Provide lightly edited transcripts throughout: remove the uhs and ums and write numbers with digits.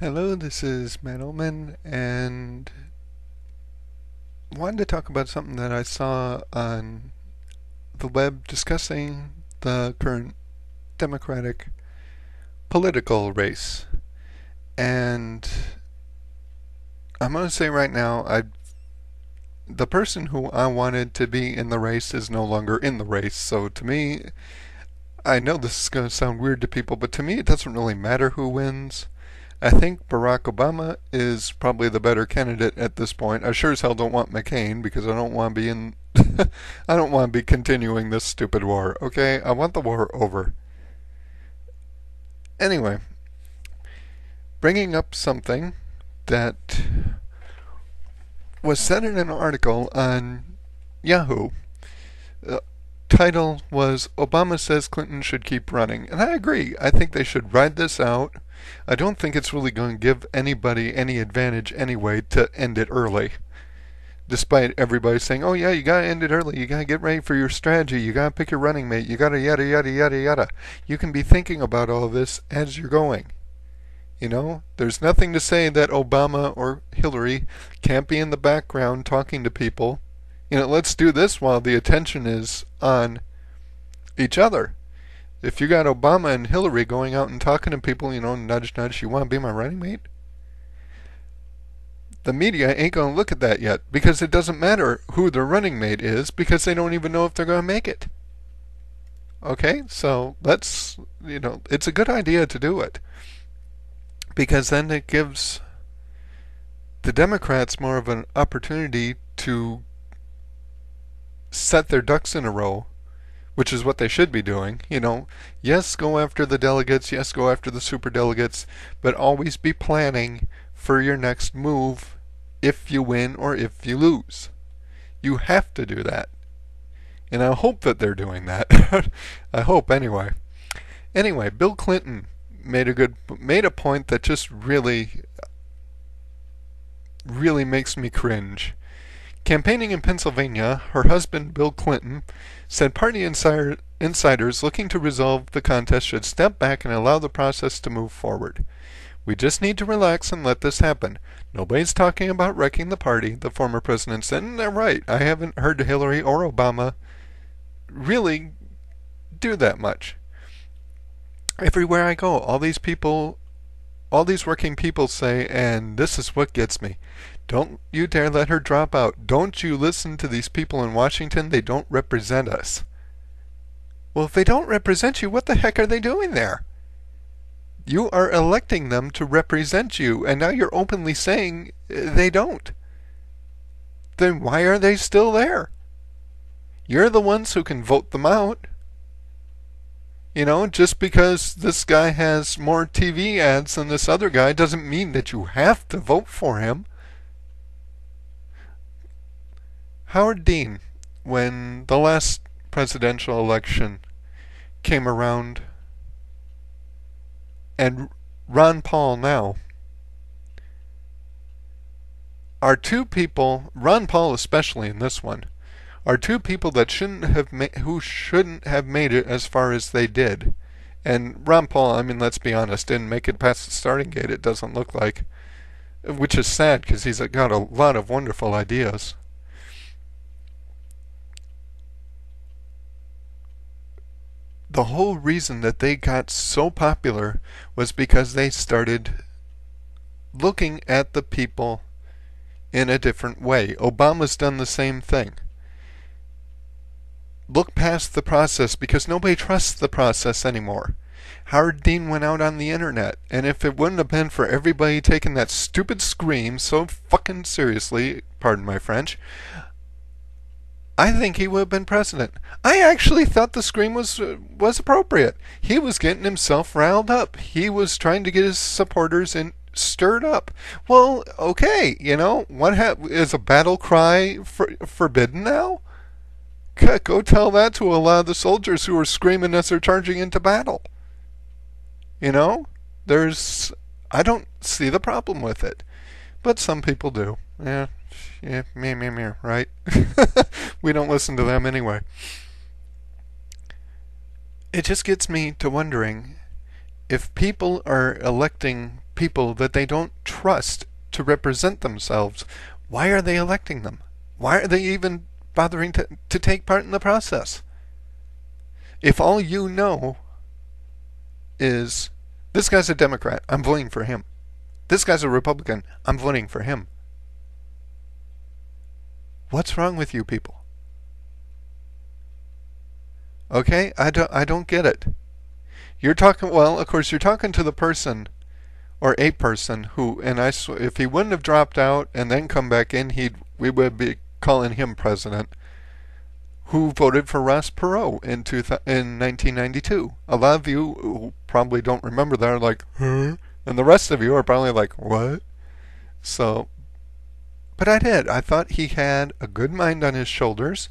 Hello, this is Matt Ullman, and wanted to talk about something that I saw on the web discussing the current Democratic political race. And I'm going to say right now, the person who I wanted to be in the race is no longer in the race. So to me, I know this is going to sound weird to people, but to me it doesn't really matter who wins. I think Barack Obama is probably the better candidate at this point. I sure as hell don't want McCain because I don't want to be in I don't want to be continuing this stupid war, okay? I want the war over. Anyway, bringing up something that was said in an article on Yahoo. The title was Obama says Clinton should keep running. And I agree. I think they should ride this out. I don't think it's really going to give anybody any advantage anyway to end it early. Despite everybody saying, oh yeah, you gotta end it early, you gotta get ready for your strategy, you gotta pick your running mate, you gotta yada yada yada yada. You can be thinking about all of this as you're going. You know, there's nothing to say that Obama or Hillary can't be in the background talking to people. You know, let's do this while the attention is on each other. If you got Obama and Hillary going out and talking to people, you know, nudge nudge, you want to be my running mate? The media ain't going to look at that yet because it doesn't matter who their running mate is because they don't even know if they're going to make it. Okay, so let's, you know, it's a good idea to do it because then it gives the Democrats more of an opportunity to set their ducks in a row, which is what they should be doing. You know, yes, go after the delegates, yes, go after the superdelegates, but always be planning for your next move if you win or if you lose. You have to do that. And I hope that they're doing that. I hope anyway. Anyway, Bill Clinton made a point that just really makes me cringe. Campaigning in Pennsylvania, her husband Bill Clinton said party insiders looking to resolve the contest should step back and allow the process to move forward. We just need to relax and let this happen. Nobody's talking about wrecking the party, the former president said, and they're right. I haven't heard Hillary or Obama really do that much. Everywhere I go, all these working people say, and this is what gets me, don't you dare let her drop out. Don't you listen to these people in Washington. They don't represent us. Well, if they don't represent you, what the heck are they doing there? You are electing them to represent you, and now you're openly saying they don't. Then why are they still there? You're the ones who can vote them out. You know, just because this guy has more TV ads than this other guy doesn't mean that you have to vote for him. Howard Dean, when the last presidential election came around, and Ron Paul now, are two people, Ron Paul especially in this one, are two people that shouldn't have made it as far as they did. And Ron Paul, I mean, let's be honest, didn't make it past the starting gate, it doesn't look like. Which is sad because he's got a lot of wonderful ideas. The whole reason that they got so popular was because they started looking at the people in a different way. Obama's done the same thing. Look past the process because nobody trusts the process anymore. Howard Dean went out on the internet, and if it wouldn't have been for everybody taking that stupid scream so fucking seriously, pardon my French, I think he would have been president. I actually thought the scream was appropriate. He was getting himself riled up. He was trying to get his supporters stirred up. Well, okay, you know, is a battle cry forbidden now? Go tell that to a lot of the soldiers who are screaming as they're charging into battle. You know, I don't see the problem with it, but some people do. Yeah, me, right? We don't listen to them anyway. It just gets me to wondering if people are electing people that they don't trust to represent themselves, why are they electing them? Why are they even bothering to take part in the process? If all you know is, this guy's a Democrat, I'm voting for him. This guy's a Republican, I'm voting for him. What's wrong with you people? Okay, I don't get it. You're talking, well, of course, you're talking to the person, or a person who, and if he wouldn't have dropped out and then come back in, we would be calling him president, who voted for Ross Perot in 1992. A lot of you who probably don't remember that are like, huh? And the rest of you are probably like, what? So, but I did. I thought he had a good mind on his shoulders.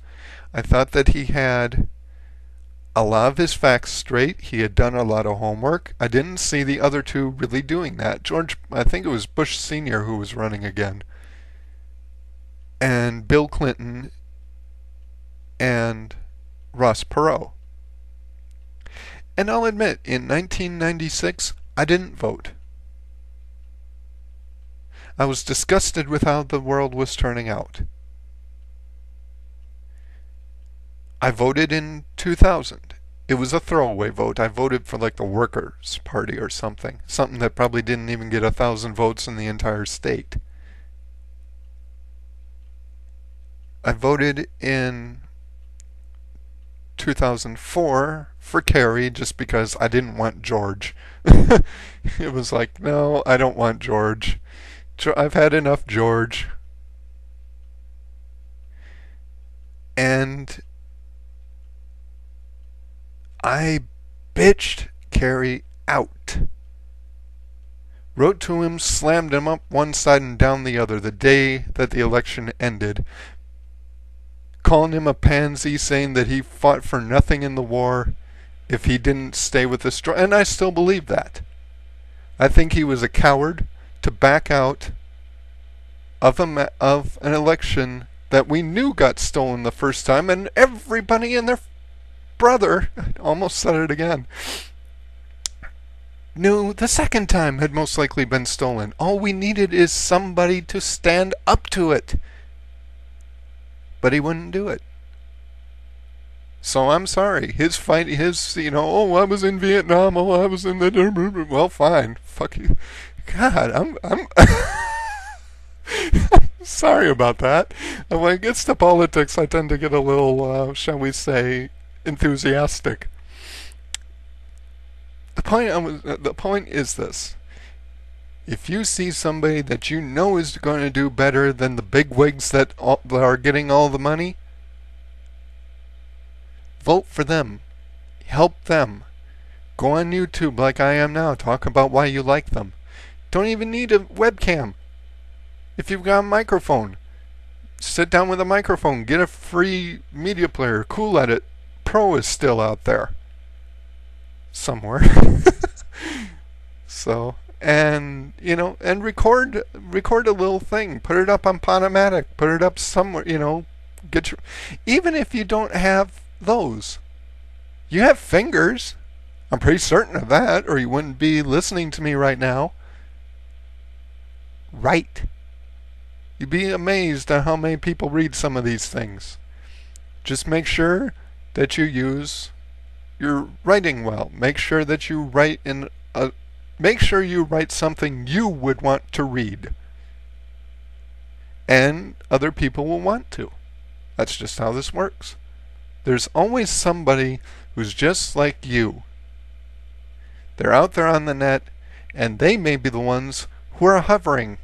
I thought that he had a lot of his facts straight. He had done a lot of homework. I didn't see the other two really doing that. I think it was Bush Sr. who was running again. And Bill Clinton and Ross Perot. And I'll admit, in 1996, I didn't vote. I was disgusted with how the world was turning out. I voted in 2000. It was a throwaway vote. I voted for like the Workers' Party or something. Something that probably didn't even get 1,000 votes in the entire state. I voted in 2004 for Kerry just because I didn't want George. It was like, no, I don't want George. I've had enough George. And I bitched Kerry out. Wrote to him, slammed him up one side and down the other the day that the election ended. Calling him a pansy, saying that he fought for nothing in the war if he didn't stay with the struggle. And I still believe that. I think he was a coward to back out of an election that we knew got stolen the first time, and everybody and their brother, I almost said it again, knew the second time had most likely been stolen. All we needed is somebody to stand up to it. But he wouldn't do it. So I'm sorry. His fight, oh, I was in Vietnam, oh, I was in the... Well, fine. Fuck you. God, I'm sorry about that. And when it gets to politics, I tend to get a little, shall we say, enthusiastic. The point is this. If you see somebody that you know is going to do better than the bigwigs that are getting all the money, vote for them. Help them. Go on YouTube like I am now. Talk about why you like them. Don't even need a webcam. If you've got a microphone, sit down with a microphone. Get a free media player. Cool Edit Pro is still out there. Somewhere. So... And record a little thing, put it up on Podomatic, put it up somewhere, even if you don't have those, you have fingers. I'm pretty certain of that, or you wouldn't be listening to me right now. Write. You'd be amazed at how many people read some of these things. Just make sure that you're writing well. Make sure that you write Make sure you write something you would want to read. And other people will want to. That's just how this works. There's always somebody who's just like you. They're out there on the net, and they may be the ones who are hovering.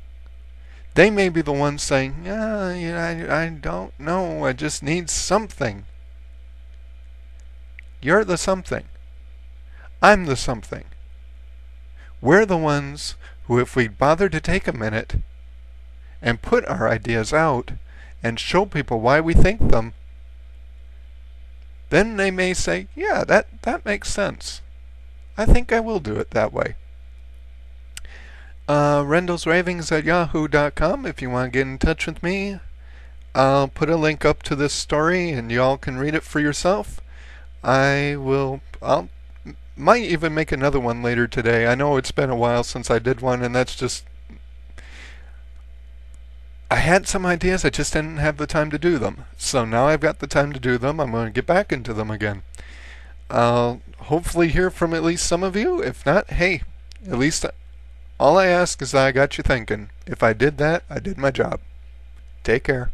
They may be the ones saying, I don't know, I just need something. You're the something. I'm the something. We're the ones who, if we bother to take a minute and put our ideas out and show people why we think them, then they may say, yeah, that makes sense. I think I will do it that way. RendellsRavings@yahoo.com if you want to get in touch with me. I'll put a link up to this story and y'all can read it for yourself. I'll might even make another one later today. I know it's been a while since I did one, and that's just, I had some ideas, I just didn't have the time to do them. So now I've got the time to do them. I'm going to get back into them again. I'll hopefully hear from at least some of you. If not, hey, at least all I ask is that I got you thinking. If I did that, I did my job. Take care.